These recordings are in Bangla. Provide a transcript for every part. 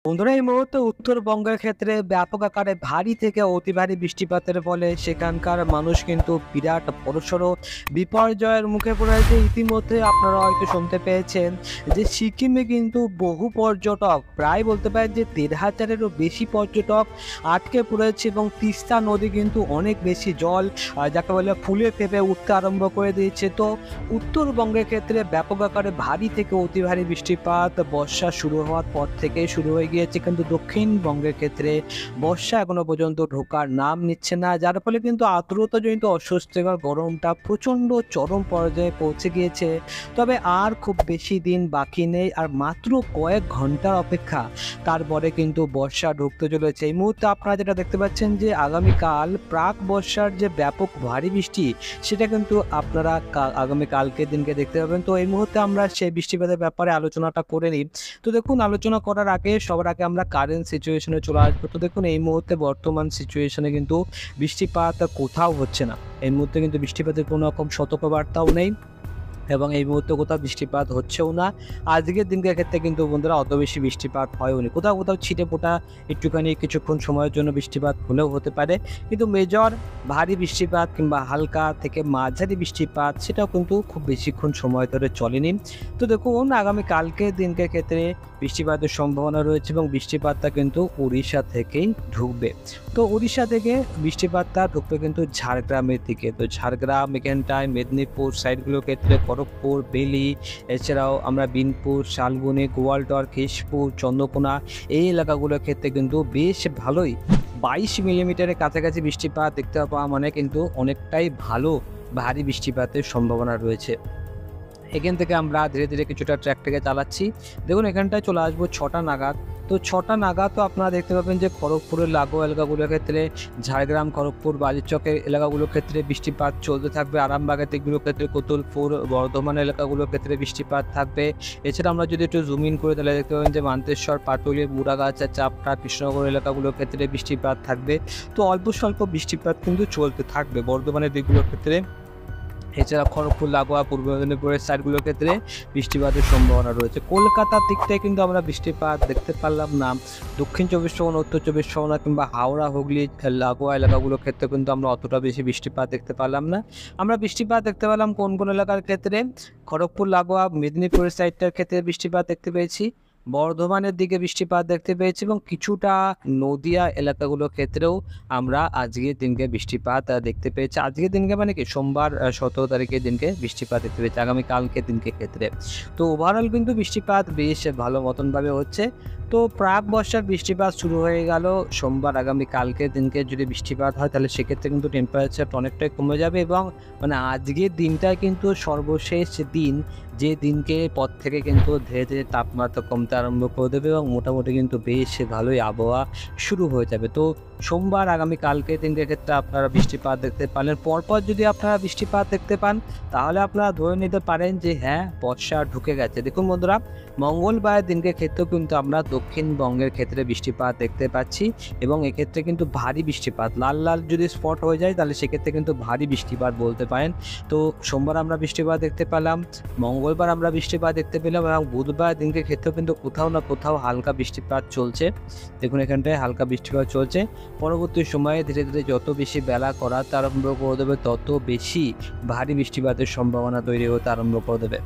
বন্ধুরা, এই মুহূর্তে উত্তরবঙ্গের ক্ষেত্রে ব্যাপক আকারে ভারী থেকে অতি ভারী বৃষ্টিপাতের ফলে সেখানকার মানুষ কিন্তু বিরাট বড়সড় বিপর্যয়ের মুখে পড়েছে। ইতিমধ্যে আপনারা হয়তো শুনতে পেয়েছেন যে সিকিমে কিন্তু বহু পর্যটক, প্রায় বলতে পারেন যে ১,৫০০-এরও বেশি পর্যটক আটকে পড়েছে এবং তিস্তা নদী কিন্তু অনেক বেশি জল যাকে বলে ফুলে ফেঁপে উঠতে আরম্ভ করে দিয়েছে। তো উত্তরবঙ্গের ক্ষেত্রে ব্যাপক আকারে ভারী থেকে অতি ভারী বৃষ্টিপাত বর্ষা শুরু হওয়ার পর থেকেই শুরু হয়ে গিয়েছে, কিন্তু দক্ষিণবঙ্গের ক্ষেত্রে বর্ষা এখনো পর্যন্ত ঢোকার নাম নিচ্ছে না, যার ফলে কিন্তু আর্দ্রতাজনিত অস্বস্তিকর গরমটা প্রচণ্ড চরম পর্যায়ে পৌঁছে গিয়েছে। তবে আর খুব বেশি দিন বাকি নেই, আর মাত্র কয়েক ঘন্টার অপেক্ষা, তারপরে কিন্তু বর্ষা ঢুকতে চলেছে। এই মুহূর্তে আপনারা যেটা দেখতে পাচ্ছেন যে আগামীকাল প্রাক বর্ষার যে ব্যাপক ভারী বৃষ্টি, সেটা কিন্তু আপনারা আগামীকালকের দিনকে দেখতে পাবেন। তো এই মুহূর্তে আমরা সেই বৃষ্টিপাতের ব্যাপারে আলোচনাটা করে নিই। তো দেখুন, আলোচনা করার আগে সবার আগে আমরা কারেন্ট সিচুয়েশনে চলে আসবো। তো দেখুন, এই মুহূর্তে বর্তমান সিচুয়েশনে কিন্তু বৃষ্টিপাত কোথাও হচ্ছে না। এই মুহূর্তে কিন্তু বৃষ্টিপাতের কোনো রকম সতর্কবার্তাও নেই এবং এই মুহূর্তে কোথাও বৃষ্টিপাত হচ্ছেও না। আজকের দিনকার ক্ষেত্রে কিন্তু বন্ধুরা অত বেশি বৃষ্টিপাত হয়ওনি। কোথাও কোথাও ছিটেফোঁটা একটুখানি কিছুক্ষণ সময়ের জন্য বৃষ্টিপাত হলেও হতে পারে, কিন্তু মেজর ভারী বৃষ্টিপাত কিংবা হালকা থেকে মাঝারি বৃষ্টিপাত সেটাও কিন্তু খুব বেশিক্ষণ সময় ধরে চলেনি। তো দেখুন, আগামীকালকের দিনকার ক্ষেত্রে বৃষ্টিপাতের সম্ভাবনা রয়েছে এবং বৃষ্টিপাতটা কিন্তু উড়িষ্যা থেকেই ঢুকবে। তো উড়িষ্যা থেকে বৃষ্টিপাতটা ঢুকবে কিন্তু ঝাড়গ্রামের দিকে। তো ঝাড়গ্রাম, এখানটায় মেদিনীপুর সাইডগুলোর ক্ষেত্রে খড়গপুর, বেলি, এছাড়াও আমরা বিনপুর, শালবনী, গোয়ালটর, কেশপুর, চন্দ্রকোনা এই এলাকাগুলোর ক্ষেত্রে কিন্তু বেশ ভালোই ২২ মিলিমিটারের কাছাকাছি বৃষ্টিপাত দেখতে পাওয়া মানে কিন্তু অনেকটাই ভালো ভারী বৃষ্টিপাতের সম্ভাবনা রয়েছে। এখান থেকে আমরা ধীরে ধীরে কিছুটা ট্র্যাকটাকে চালাচ্ছি। দেখুন, এখানটায় চলে আসবো ৬টা নাগাদ। তো ৬টা নাগাদ তো আপনারা দেখতে পাবেন যে খড়গপুরের লাগোয়া এলাকাগুলোর ক্ষেত্রে, ঝাড়গ্রাম, খড়গপুর, বাজিচকের এলাকাগুলোর ক্ষেত্রে বৃষ্টিপাত চলতে থাকবে। আরামবাগের দিকগুলোর ক্ষেত্রে, কোতুলপুর, বর্ধমান এলাকাগুলোর ক্ষেত্রে বৃষ্টিপাত থাকবে। এছাড়া আমরা যদি একটু জুম ইন করে তাহলে দেখতে পাবেন যে মান্তেশ্বর, পাটুলি, বুড়াগাছা, চাপড়া, কৃষ্ণনগর এলাকাগুলোর ক্ষেত্রে বৃষ্টিপাত থাকবে। তো অল্প স্বল্প বৃষ্টিপাত কিন্তু চলতে থাকবে বর্ধমানের দিকগুলোর ক্ষেত্রে। এছাড়া খড়গপুর লাগোয়া পূর্ব মেদিনীপুরের সাইডগুলোর ক্ষেত্রে বৃষ্টিপাতের সম্ভাবনা রয়েছে। কলকাতার দিকটায় কিন্তু আমরা বৃষ্টিপাত দেখতে পারলাম না। দক্ষিণ চব্বিশ পরগনা, উত্তর চব্বিশ পরগনা কিংবা হাওড়া, হুগলি লাগোয়া এলাকাগুলোর ক্ষেত্রে কিন্তু আমরা অতটা বেশি বৃষ্টিপাত দেখতে পারলাম না। আমরা বৃষ্টিপাত দেখতে পেলাম কোন কোন এলাকার ক্ষেত্রে? খড়গপুর লাগোয়া মেদিনীপুরের সাইডটার ক্ষেত্রে বৃষ্টিপাত দেখতে পেয়েছি, বর্ধমানের দিকে বৃষ্টিপাত দেখতে পেয়েছি এবং কিছুটা নদিয়া এলাকাগুলোর ক্ষেত্রেও আমরা আজকের দিনকে বৃষ্টিপাত দেখতে পেয়েছি। আজকের দিনকে মানে কি সোমবার ১৭ তারিখের দিনকে বৃষ্টিপাত দেখতে পেয়েছি, আগামীকালকের দিনকে ক্ষেত্রে। তো ওভারঅল কিন্তু বৃষ্টিপাত বেশ ভালো মতনভাবে হচ্ছে। তো প্রাক বর্ষার বৃষ্টিপাত শুরু হয়ে গেল সোমবার। আগামীকালকের দিনকে যদি বৃষ্টিপাত হয় তাহলে সেক্ষেত্রে কিন্তু টেম্পারেচার অনেকটাই কমে যাবে এবং মানে আজকের দিনটাই কিন্তু সর্বশেষ দিন, যে দিনকে পর থেকে কিন্তু ধীরে ধীরে তাপমাত্রা কমতে আরম্ভ করে দেবে এবং মোটামুটি কিন্তু বেশ ভালোই আবহাওয়া শুরু হয়ে যাবে। তো সোমবার আগামীকালকে দিনকে ক্ষেত্রে আপনারা বৃষ্টিপাত দেখতে পারেন। পরপর যদি আপনারা বৃষ্টিপাত দেখতে পান তাহলে আপনারা ধরে নিতে পারেন যে হ্যাঁ, বর্ষা ঢুকে গেছে। দেখুন বন্ধুরা, মঙ্গলবার দিনকে ক্ষেত্রেও কিন্তু আমরা দক্ষিণবঙ্গের ক্ষেত্রে বৃষ্টিপাত দেখতে পাচ্ছি এবং এক্ষেত্রে কিন্তু ভারী বৃষ্টিপাত, লাল লাল যদি স্পট হয়ে যায় তাহলে সেক্ষেত্রে কিন্তু ভারী বৃষ্টিপাত বলতে পারেন। তো সোমবার আমরা বৃষ্টিপাত দেখতে পেলাম, মঙ্গলবার আমরা বৃষ্টিপাত দেখতে পেলাম এবং বুধবার দিনকে ক্ষেত্রেও কিন্তু কোথাও না কোথাও হালকা বৃষ্টিপাত চলছে। দেখুন, এখানটায় হালকা বৃষ্টিপাত চলছে। পরবর্তী সময়ে ধীরে ধীরে যত বেশি বেলা করাতে আরম্ভ করে দেবে তত বেশি ভারী বৃষ্টিপাতের সম্ভাবনা তৈরি হতে আরম্ভ করে দেবে।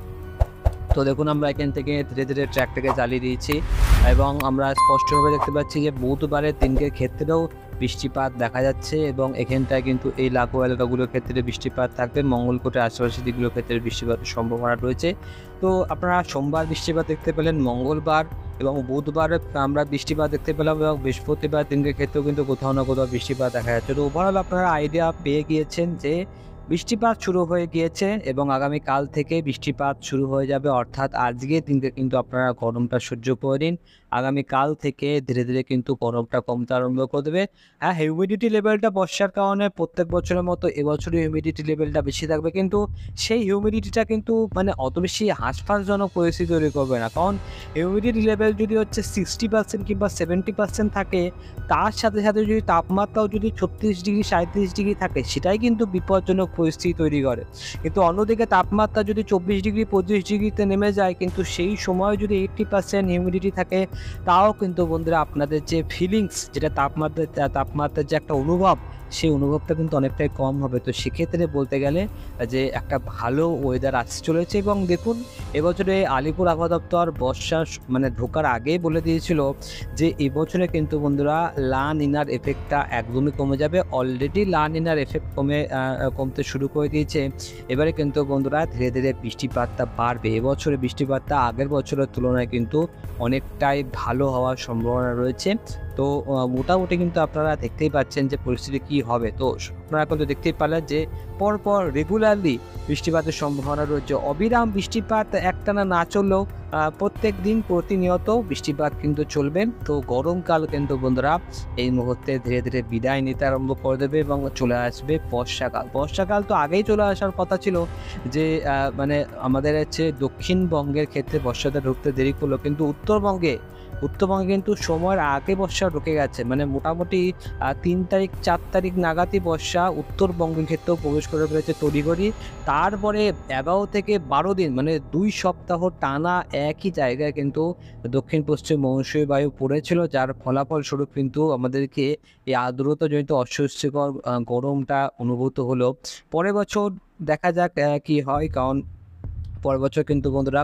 তো দেখুন, আমরা এখান থেকে ধীরে ধীরে ট্র্যাকটাকে চালিয়ে দিয়েছি এবং আমরা স্পষ্টভাবে দেখতে পাচ্ছি যে বুধবারের দিনকে ক্ষেত্রেও বৃষ্টিপাত দেখা যাচ্ছে এবং এখানটায় কিন্তু এই লাগোয়া এলাকাগুলোর ক্ষেত্রে বৃষ্টিপাত থাকবে। মঙ্গলকোটের আশেপাশের দিকগুলোর ক্ষেত্রে বৃষ্টিপাতের সম্ভাবনা রয়েছে। তো আপনারা সোমবার বৃষ্টিপাত দেখতে পেলেন, মঙ্গলবার এবং বুধবার আমরা বৃষ্টিপাত দেখতে পেলাম এবং বৃহস্পতিবার দিনকে ক্ষেত্রেও কিন্তু কোথাও না কোথাও বৃষ্টিপাত দেখা যাচ্ছে। তো ওভারঅল আপনারা আইডিয়া পেয়ে গিয়েছেন যে বৃষ্টিপাত শুরু হয়ে গিয়েছে এবং আগামীকাল থেকে বৃষ্টিপাত শুরু হয়ে যাবে, অর্থাৎ আজকের দিনকে কিন্তু আপনারা গরমটা সহ্য করে নিন। আগামীকাল থেকে ধীরে ধীরে কিন্তু গরমটা কমতে আরম্ভ করে দেবে। হ্যাঁ, হিউমিডিটি লেভেলটা বর্ষার কারণে প্রত্যেক বছরের মতো এবছরই হিউমিডিটি লেভেলটা বেশি থাকবে, কিন্তু সেই হিউমিডিটিটা কিন্তু মানে অত বেশি হাঁসফাঁসজনক পরিস্থিতি তৈরি করবে না। কারণ হিউমিডিটি লেভেল যদি হচ্ছে 60% কিংবা 70% থাকে, তার সাথে সাথে যদি তাপমাত্রাও যদি ৩৬ ডিগ্রি ৩৭ ডিগ্রি থাকে, সেটাই কিন্তু বিপজ্জনক পরিস্থিতি তৈরি করে। কিন্তু অন্যদিকে তাপমাত্রা যদি ২৪ ডিগ্রি ২৫ ডিগ্রিতে নেমে যায়, কিন্তু সেই সময় যদি 80% হিউমিডিটি থাকে, তাও কিন্তু বন্ধুরা আপনাদের যে ফিলিংস, যেটা তাপমাত্রার যে একটা অনুভব, সেই অনুভবটা কিন্তু অনেকটাই কম হবে। তো সেক্ষেত্রে বলতে গেলে যে একটা ভালো ওয়েদার আসতে চলেছে। এবং দেখুন, এবছরে আলিপুর আবহাওয়া দপ্তর বর্ষা মানে ঢোকার আগেই বলে দিয়েছিল যে এবছরে কিন্তু বন্ধুরা লা নিনার এফেক্টটা একদমই কমে যাবে। অলরেডি লা নিনার এফেক্ট কমতে শুরু করে দিয়েছে। এবারে কিন্তু বন্ধুরা ধীরে ধীরে বৃষ্টিপাতটা বাড়বে। এবছরে বৃষ্টিপাতটা আগের বছরের তুলনায় কিন্তু অনেকটাই ভালো হওয়ার সম্ভাবনা রয়েছে। তো মোটামুটি কিন্তু আপনারা দেখতেই পাচ্ছেন যে পরিস্থিতি কী হবে। তো আপনারা কিন্তু দেখতেই পারলেন যে পরপর রেগুলারলি বৃষ্টিপাতের সম্ভাবনা রয়েছে। অবিরাম বৃষ্টিপাত একটানা না চললেও প্রত্যেক দিন প্রতিনিয়ত বৃষ্টিপাত কিন্তু চলবে। তো গরমকাল কিন্তু বন্ধুরা এই মুহূর্তে ধীরে ধীরে বিদায় নিতে আরম্ভ করে দেবে এবং চলে আসবে বর্ষাকাল। বর্ষাকাল তো আগেই চলে আসার কথা ছিল, যে মানে আমাদের হচ্ছে দক্ষিণবঙ্গের ক্ষেত্রে বর্ষাটা ঢুকতে দেরি করলো, কিন্তু উত্তরবঙ্গে কিন্তু সময়ের আগে বর্ষা ঢুকে গেছে। মানে মোটামুটি 3 তারিখ 4 তারিখ নাগাদই বর্ষা উত্তরবঙ্গের ক্ষেত্রেও প্রবেশ করে ফেলেছে তড়িঘড়ি। তারপরে 11 থেকে 12 দিন মানে 2 সপ্তাহ টানা একই জায়গায় কিন্তু দক্ষিণ পশ্চিম মৌসুমী বায়ু পড়েছিল, যার ফলাফলস্বরূপ কিন্তু আমাদেরকে এই আর্দ্রতাজনিত অস্বস্তিকর গরমটা অনুভূত হলো। পরের বছর দেখা যাক কি হয়, কারণ পরের বছর কিন্তু বন্ধুরা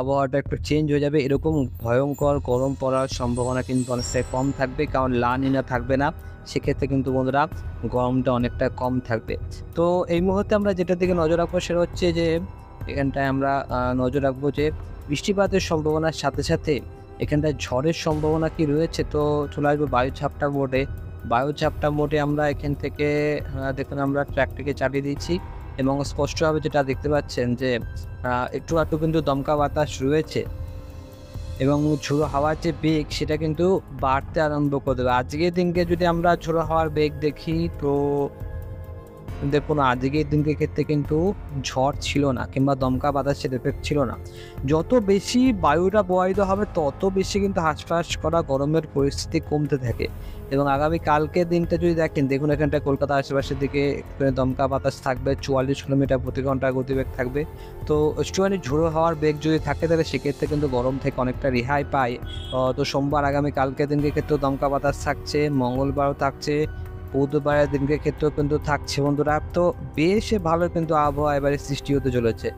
আবহাওয়াটা একটু চেঞ্জ হয়ে যাবে। এরকম ভয়ঙ্কর গরম পড়ার সম্ভাবনা কিন্তু অনেকটাই কম থাকবে, কারণ লা নিনা থাকবে না। সেক্ষেত্রে কিন্তু বন্ধুরা গরমটা অনেকটা কম থাকবে। তো এই মুহূর্তে আমরা যেটার দিকে নজর রাখবো সেটা হচ্ছে যে এখানটায় আমরা নজর রাখবো যে বৃষ্টিপাতের সম্ভাবনার সাথে সাথে এখানটায় ঝড়ের সম্ভাবনা কি রয়েছে। তো চলে আসবো বায়ুচাপটা মোডে। বায়ুচাপটা মোডে আমরা এখান থেকে দেখুন আমরা ট্র্যাকটিকে চালিয়ে দিয়েছি এবং স্পষ্টভাবে যেটা দেখতে পাচ্ছেন যে একটু আধটু কিন্তু দমকা বাতাস রয়েছে এবং ঝোড়ো হাওয়ার যে বেগ সেটা কিন্তু বাড়তে আরম্ভ করে দেবে। আজকের দিনকে যদি আমরা ঝোড়ো হাওয়ার বেগ দেখি, তো দেখুন আজকের দিনকে ক্ষেত্রে কিন্তু ঝড় ছিল না কিংবা দমকা বাতাসের এফেক্ট ছিল না। যত বেশি বায়ুটা প্রবাহিত হবে তত বেশি কিন্তু হাঁসফাঁস করা গরমের পরিস্থিতি কমতে থাকে। এবং আগামী কালকের দিনটা যদি দেখুন এখানটা কলকাতা আশেপাশের দিকে দমকা বাতাস থাকবে, 44 কিলোমিটার প্রতি ঘন্টা গতিবেগ থাকবে। তো একটুখানি ঝোড়ো হাওয়ার বেগ যদি থাকে তাহলে সেক্ষেত্রে কিন্তু গরম থেকে অনেকটা রেহাই পায়। তো সোমবার আগামী কালকের দিনকে ক্ষেত্রেও দমকা বাতাস থাকছে, মঙ্গলবারও থাকছে, বুধবারের দিনকে ক্ষেত্রেও কিন্তু থাকছে বন্ধুরা। তো বেশ ভালো কিন্তু আবহাওয়া এবারে সৃষ্টি হতে চলেছে।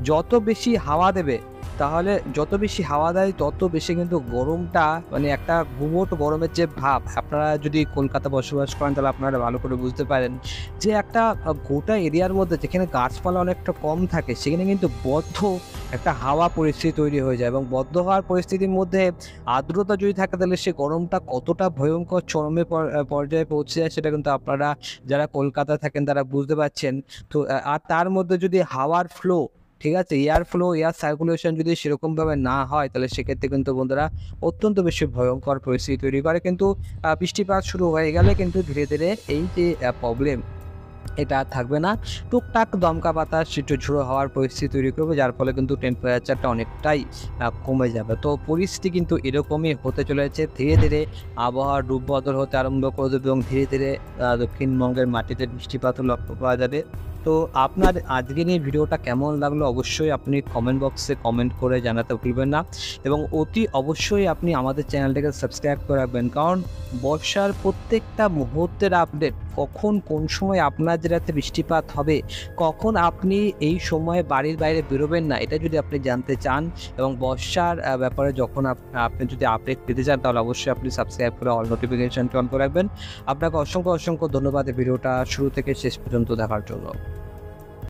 যত বেশি হাওয়া দেবে, তাহলে যত বেশি হাওয়া দেয় তত বেশি কিন্তু গরমটা মানে একটা গুমোট গরমের যে ভাব, আপনারা যদি কলকাতা বসবাস করেন তাহলে আপনারা ভালো করে বুঝতে পারেন যে একটা গোটা এরিয়ার মধ্যে যেখানে গাছপালা অনেকটা কম থাকে সেখানে কিন্তু বদ্ধ একটা হাওয়া পরিস্থিতি তৈরি হয়ে যায়। এবং বদ্ধ হওয়ার পরিস্থিতির মধ্যে আর্দ্রতা যদি থাকে তাহলে সে গরমটা কতটা ভয়ঙ্কর চরমে পর্যায়ে পৌঁছে যায় সেটা কিন্তু আপনারা যারা কলকাতায় থাকেন তারা বুঝতে পারছেন। তো আর তার মধ্যে যদি হাওয়ার ফ্লো, ঠিক আছে, এয়ার ফ্লো, এয়ার সার্কুলেশন যদি সেরকমভাবে না হয় তাহলে সেক্ষেত্রে কিন্তু বন্ধুরা অত্যন্ত বেশি ভয়ঙ্কর পরিস্থিতি তৈরি করে। কিন্তু বৃষ্টিপাত শুরু হয়ে গেলে কিন্তু ধীরে ধীরে এই যে প্রবলেম এটা আর থাকবে না। টুকটাক দমকা বাতাস একটু ঝোড়ো হওয়ার পরিস্থিতি তৈরি করবে, যার ফলে কিন্তু টেম্পারেচারটা অনেকটাই কমে যাবে। তো পরিস্থিতি কিন্তু এরকমই হতে চলেছে। ধীরে ধীরে আবহাওয়ার রূপ বদল হতে আরম্ভ করে দেবে এবং ধীরে ধীরে দক্ষিণবঙ্গের মাটিতে বৃষ্টিপাতও লক্ষ্য পাওয়া যাবে। তো আপনার আজকের এই ভিডিওটা কেমন লাগলো অবশ্যই আপনি কমেন্ট বক্সে কমেন্ট করে জানাতে ভুলবেন না। এবং অতি অবশ্যই আপনি আমাদের চ্যানেলটাকে সাবস্ক্রাইব করে রাখবেন, কারণ বর্ষার প্রত্যেকটা মুহূর্তের আপডেট, কখন কোন সময় আপনার জেলাতে বৃষ্টিপাত হবে, কখন আপনি এই সময়ে বাড়ির বাইরে বেরোবেন না, এটা যদি আপনি জানতে চান এবং বর্ষার ব্যাপারে যখন আপনি যদি আপডেট পেতে চান তাহলে অবশ্যই আপনি সাবস্ক্রাইব করে অল নোটিফিকেশনটি অন করে রাখবেন। আপনাকে অসংখ্য ধন্যবাদ এই ভিডিওটা শুরু থেকে শেষ পর্যন্ত দেখার জন্য।